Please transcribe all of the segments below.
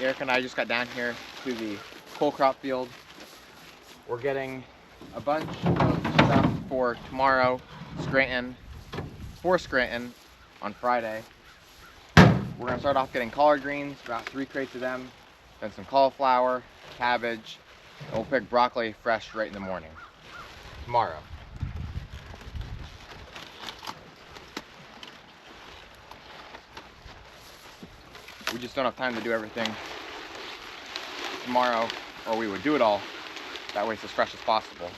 Eric and I just got down here to the coal crop field. We're getting a bunch of stuff for tomorrow, for Scranton on Friday. We're gonna start off getting collard greens, about 3 crates of them, then some cauliflower, cabbage, and we'll pick broccoli fresh right in the morning tomorrow. We just don't have time to do everything tomorrow, or we would do it all. That way it's as fresh as possible.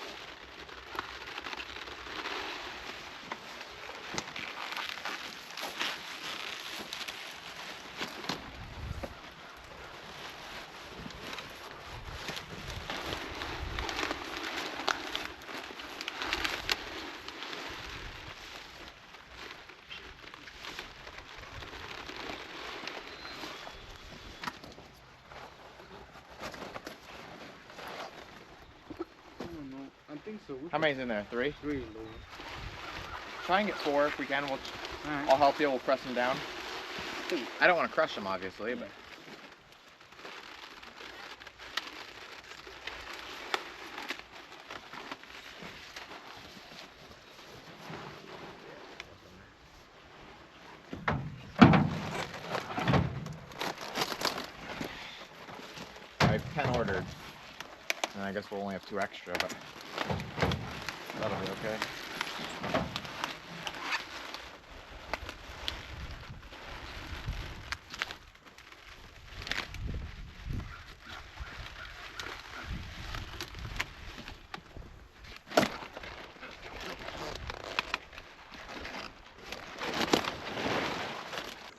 I think so. How many's in there? 3? 3. Try and get 4 if we can. Alright. I'll help you. We'll press them down. I don't want to crush them, obviously, but. I have 10 ordered, and I guess we'll only have 2 extra, but that'll be okay.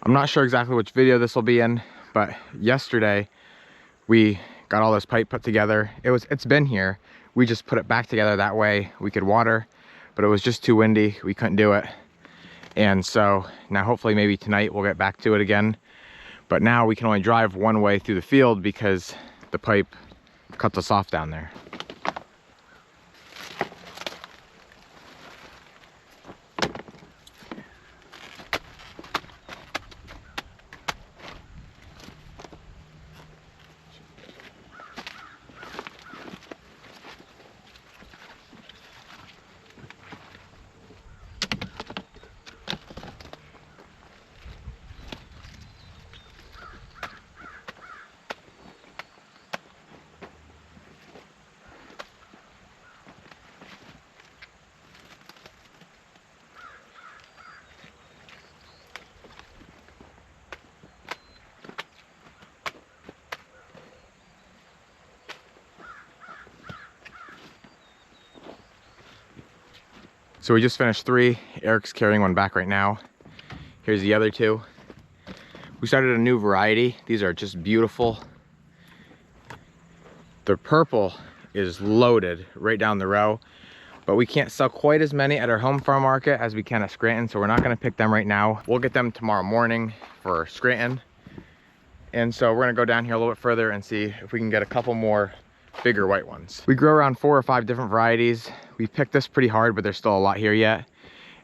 I'm not sure exactly which video this will be in, but yesterday we got all this pipe put together. It's been here. We just put it back together that way we could water, but it was just too windy. We couldn't do it. And so now hopefully maybe tonight we'll get back to it again. But now we can only drive one way through the field because the pipe cuts us off down there. So we just finished 3. Eric's carrying one back right now. Here's the other 2. We started a new variety. These are just beautiful. The purple is loaded right down the row, but we can't sell quite as many at our home farm market as we can at Scranton, so we're not gonna pick them right now. We'll get them tomorrow morning for Scranton. And so we're gonna go down here a little bit further and see if we can get a couple more bigger white ones. We grow around 4 or 5 different varieties. We picked this pretty hard, but there's still a lot here yet.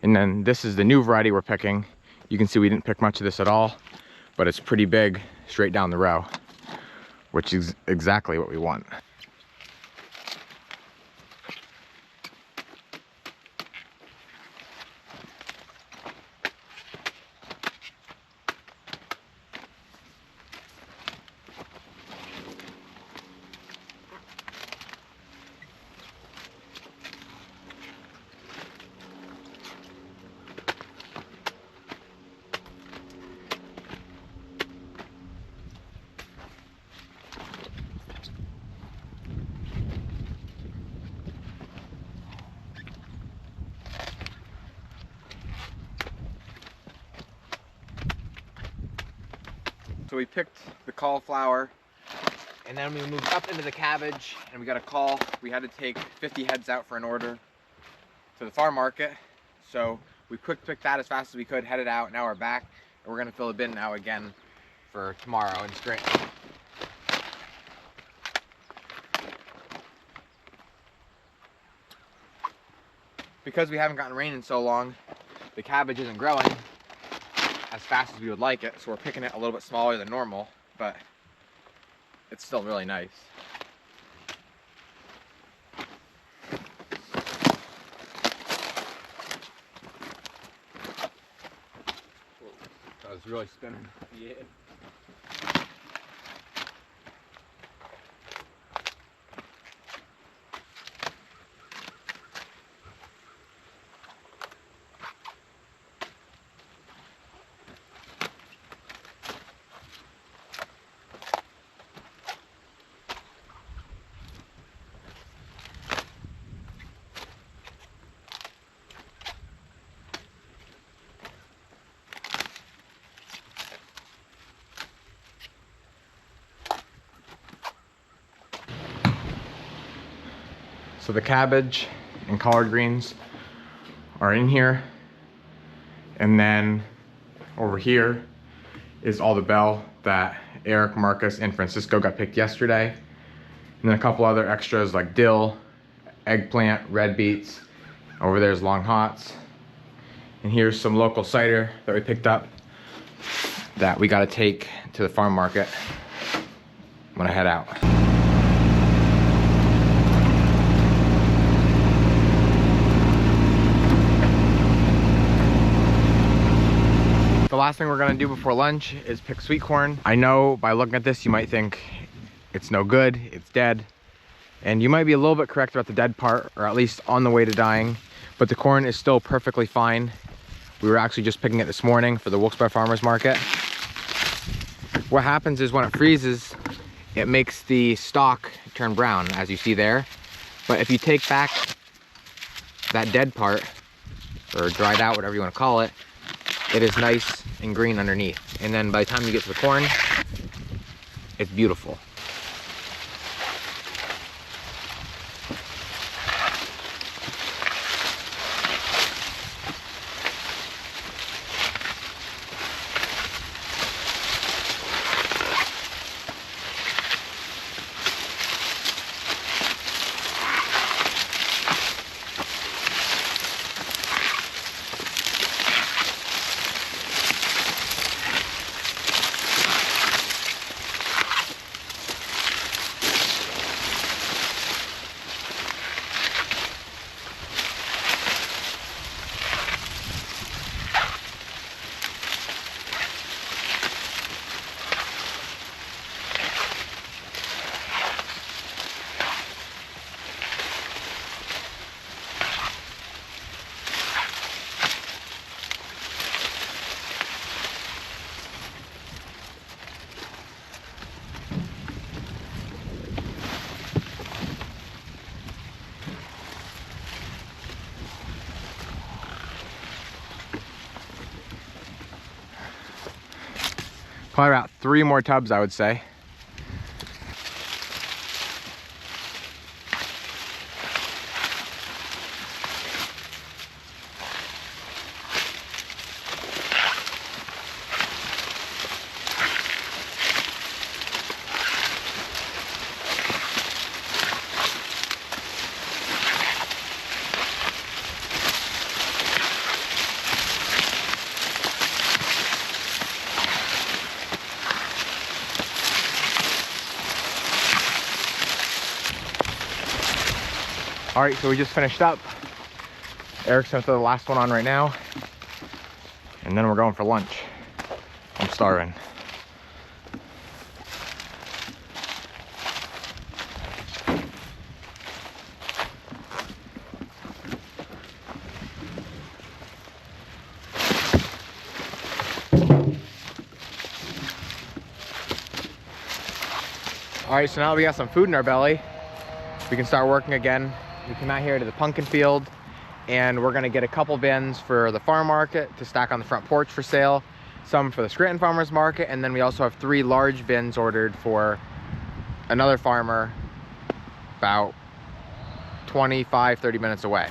And then this is the new variety we're picking. You can see we didn't pick much of this at all, but it's pretty big straight down the row, which is exactly what we want. So we picked the cauliflower, and then we moved up into the cabbage, and we got a call. We had to take 50 heads out for an order to the farm market. So we quick picked that as fast as we could, headed out. Now we're back, and we're gonna fill a bin now again for tomorrow in Scranton. Because we haven't gotten rain in so long, the cabbage isn't growing as fast as we would like it, so we're picking it a little bit smaller than normal, but it's still really nice. I was really spinning. Yeah. So the cabbage and collard greens are in here. And then over here is all the bell that Eric, Marcus, and Francisco got picked yesterday. And then a couple other extras like dill, eggplant, red beets. Over there's long hots. And here's some local cider that we picked up that we gotta take to the farm market when I head out. The last thing we're gonna do before lunch is pick sweet corn. I know by looking at this, you might think it's no good, it's dead. And you might be a little bit correct about the dead part, or at least on the way to dying, but the corn is still perfectly fine. We were actually just picking it this morning for the Wilkes-Barre Farmers Market. What happens is when it freezes, it makes the stalk turn brown, as you see there. But if you take back that dead part, or dried out, whatever you want to call it, it is nice and green underneath. And then by the time you get to the corn, it's beautiful. Probably about 3 more tubs, I would say. All right, so we just finished up. Eric's gonna throw the last one on right now, and then we're going for lunch. I'm starving. All right, so now that we got some food in our belly, we can start working again. We came out here to the pumpkin field, and we're gonna get a couple bins for the farm market to stack on the front porch for sale, some for the Scranton Farmers Market, and then we also have 3 large bins ordered for another farmer about 25-30 minutes away.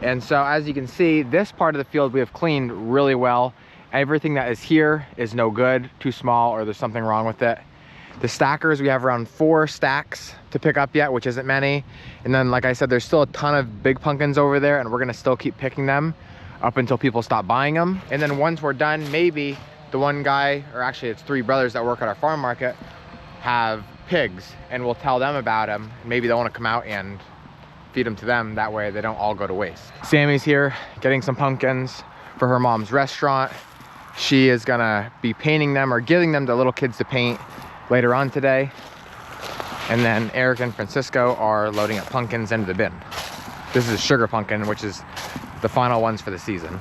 And so as you can see, this part of the field we have cleaned really well. Everything that is here is no good, too small, or there's something wrong with it. The stackers, we have around 4 stacks to pick up yet, which isn't many. And then, like I said, there's still a ton of big pumpkins over there, and we're gonna still keep picking them up until people stop buying them. And then once we're done, maybe the one guy, or actually it's 3 brothers that work at our farm market, have pigs, and we'll tell them about them. Maybe they'll want to come out and feed them to them. That way they don't all go to waste. Sammy's here getting some pumpkins for her mom's restaurant. She is gonna be painting them or giving them to little kids to paint later on today. And then Eric and Francisco are loading up pumpkins into the bin. This is a sugar pumpkin, which is the final ones for the season.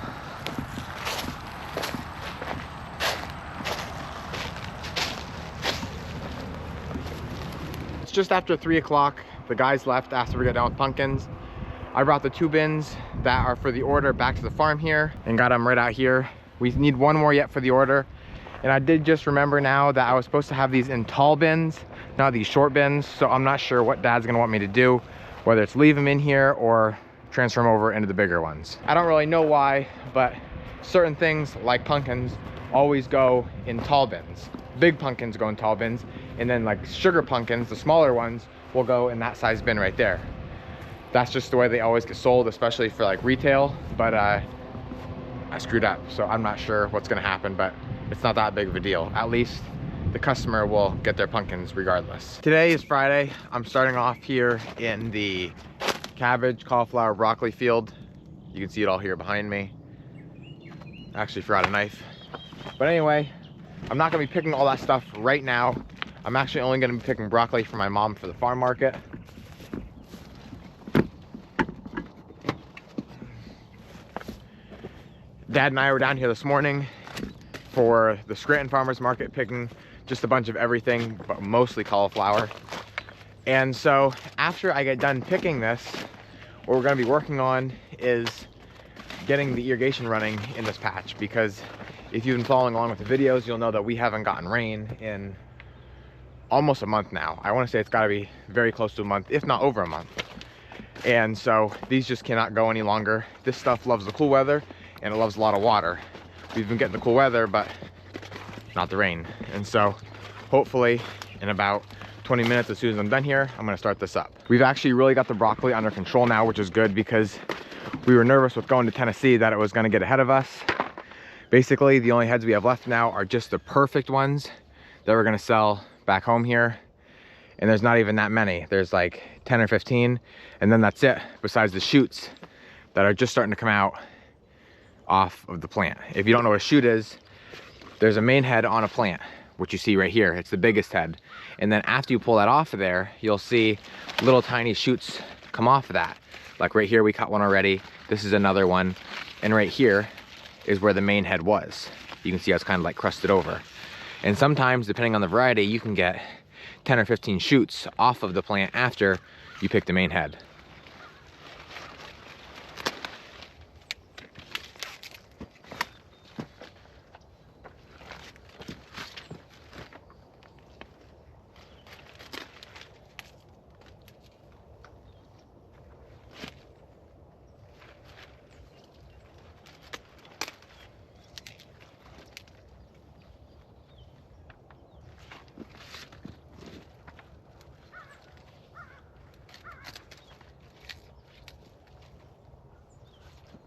It's just after 3 o'clock. The guys left after we got done with pumpkins. I brought the 2 bins that are for the order back to the farm here and got them right out here. We need 1 more yet for the order. And I did just remember now that I was supposed to have these in tall bins, not these short bins. So I'm not sure what Dad's gonna want me to do, whether it's leave them in here or transfer them over into the bigger ones. I don't really know why, but certain things like pumpkins always go in tall bins. Big pumpkins go in tall bins, and then like sugar pumpkins, the smaller ones, will go in that size bin right there. That's just the way they always get sold, especially for like retail. But I screwed up, so I'm not sure what's gonna happen, but it's not that big of a deal. At least the customer will get their pumpkins regardless. Today is Friday. I'm starting off here in the cabbage, cauliflower, broccoli field. You can see it all here behind me. I actually forgot a knife. But anyway, I'm not gonna be picking all that stuff right now. I'm actually only gonna be picking broccoli for my mom for the farm market. Dad and I were down here this morning for the Scranton Farmers Market, picking just a bunch of everything, but mostly cauliflower. And so after I get done picking this, what we're gonna be working on is getting the irrigation running in this patch, because if you've been following along with the videos, you'll know that we haven't gotten rain in almost a month now. I wanna say it's gotta be very close to a month, if not over a month. And so these just cannot go any longer. This stuff loves the cool weather and it loves a lot of water. We've been getting the cool weather, but not the rain. And so hopefully in about 20 minutes, as soon as I'm done here, I'm gonna start this up. We've actually really got the broccoli under control now, which is good, because we were nervous with going to Tennessee that it was gonna get ahead of us. Basically, the only heads we have left now are just the perfect ones that we're gonna sell back home here. And there's not even that many. There's like 10 or 15, and then that's it, besides the shoots that are just starting to come out off of the plant. If you don't know what a shoot is, there's a main head on a plant, which you see right here. It's the biggest head. And then after you pull that off of there, you'll see little tiny shoots come off of that. Like right here, we cut one already. This is another one. And right here is where the main head was. You can see how it's kind of like crusted over. And sometimes, depending on the variety, you can get 10 or 15 shoots off of the plant after you pick the main head.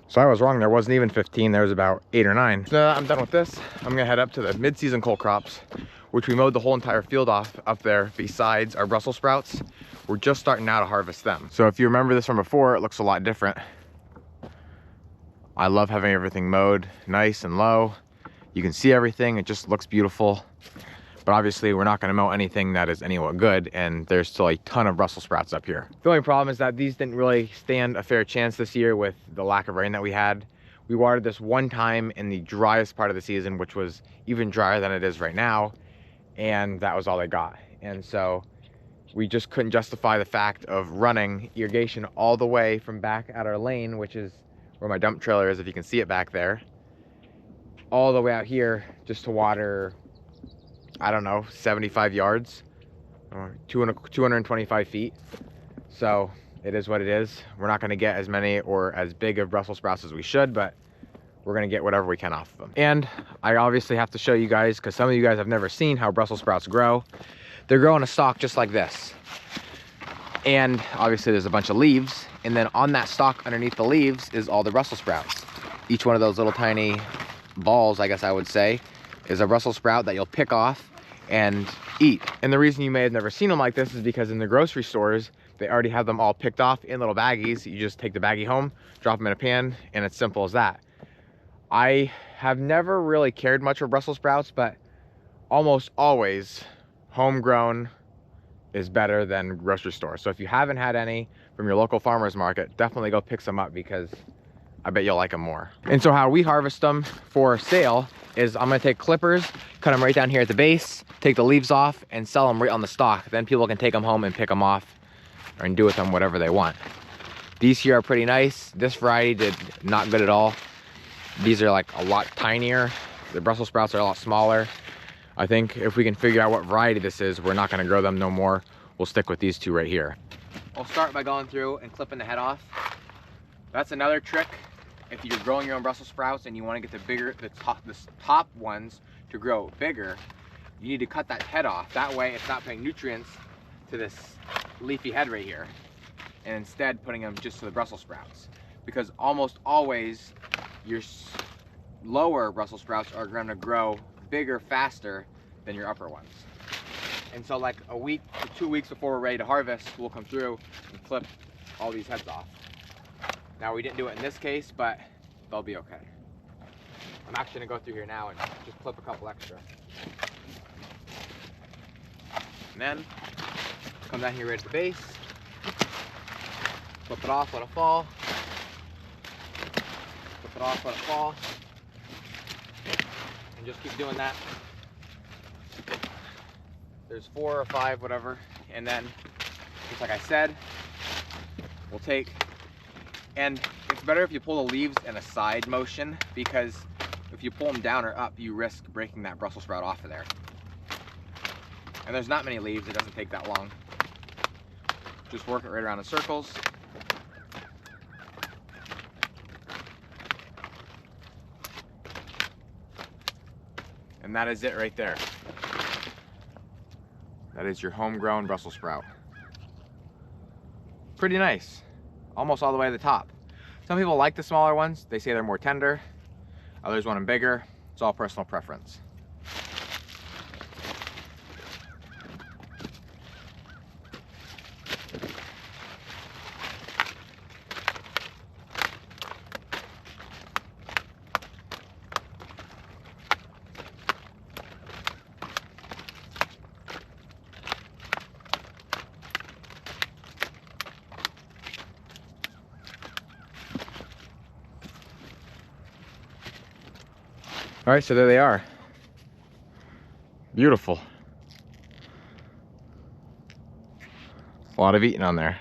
So I was wrong, there wasn't even 15, there was about 8 or 9. So now that I'm done with this, I'm gonna head up to the mid-season cold crops, which we mowed the whole entire field off up there besides our Brussels sprouts. We're just starting now to harvest them. So if you remember this from before, it looks a lot different. I love having everything mowed nice and low. You can see everything, it just looks beautiful. But obviously we're not gonna mow anything that is anywhat good, and there's still a ton of Brussels sprouts up here. The only problem is that these didn't really stand a fair chance this year with the lack of rain that we had. We watered this one time in the driest part of the season, which was even drier than it is right now, and that was all they got. And so we just couldn't justify the fact of running irrigation all the way from back at our lane, which is where my dump trailer is, if you can see it back there, all the way out here just to water, I don't know, 75 yards or 225 feet. So it is what it is. We're not gonna get as many or as big of Brussels sprouts as we should, but we're gonna get whatever we can off of them. And I obviously have to show you guys, because some of you guys have never seen how Brussels sprouts grow. They're growing a stalk just like this. And obviously there's a bunch of leaves, and then on that stalk underneath the leaves is all the Brussels sprouts. Each one of those little tiny balls, I guess I would say, is a Brussels sprout that you'll pick off, and eat. And the reason you may have never seen them like this is because in the grocery stores, they already have them all picked off in little baggies. You just take the baggie home, drop them in a pan, and it's simple as that. I have never really cared much for Brussels sprouts, but almost always homegrown is better than grocery store. So if you haven't had any from your local farmer's market, definitely go pick some up because I bet you'll like them more. And so how we harvest them for sale is I'm gonna take clippers, cut them right down here at the base, take the leaves off and sell them right on the stalk. Then people can take them home and pick them off and do with them whatever they want. These here are pretty nice. This variety did not good at all. These are like a lot tinier. The Brussels sprouts are a lot smaller. I think if we can figure out what variety this is, we're not gonna grow them no more. We'll stick with these two right here. I'll start by going through and clipping the head off. That's another trick. If you're growing your own Brussels sprouts and you wanna get the top ones to grow bigger, you need to cut that head off. That way it's not putting nutrients to this leafy head right here, and instead putting them just to the Brussels sprouts. Because almost always your lower Brussels sprouts are gonna grow bigger faster than your upper ones. And so like a week to 2 weeks before we're ready to harvest, we'll come through and clip all these heads off. Now we didn't do it in this case, but they'll be okay. I'm actually gonna go through here now and just clip a couple extra. And then come down here right at the base, flip it off, let it fall. Flip it off, let it fall. And just keep doing that. There's 4 or 5, whatever. And then, just like I said, we'll take, and it's better if you pull the leaves in a side motion, because if you pull them down or up, you risk breaking that Brussels sprout off of there. And there's not many leaves, it doesn't take that long. Just work it right around in circles. And that is it right there. That is your homegrown Brussels sprout. Pretty nice. Almost all the way to the top. Some people like the smaller ones. They say they're more tender. Others want them bigger. It's all personal preference. All right, so there they are. Beautiful. A lot of eating on there.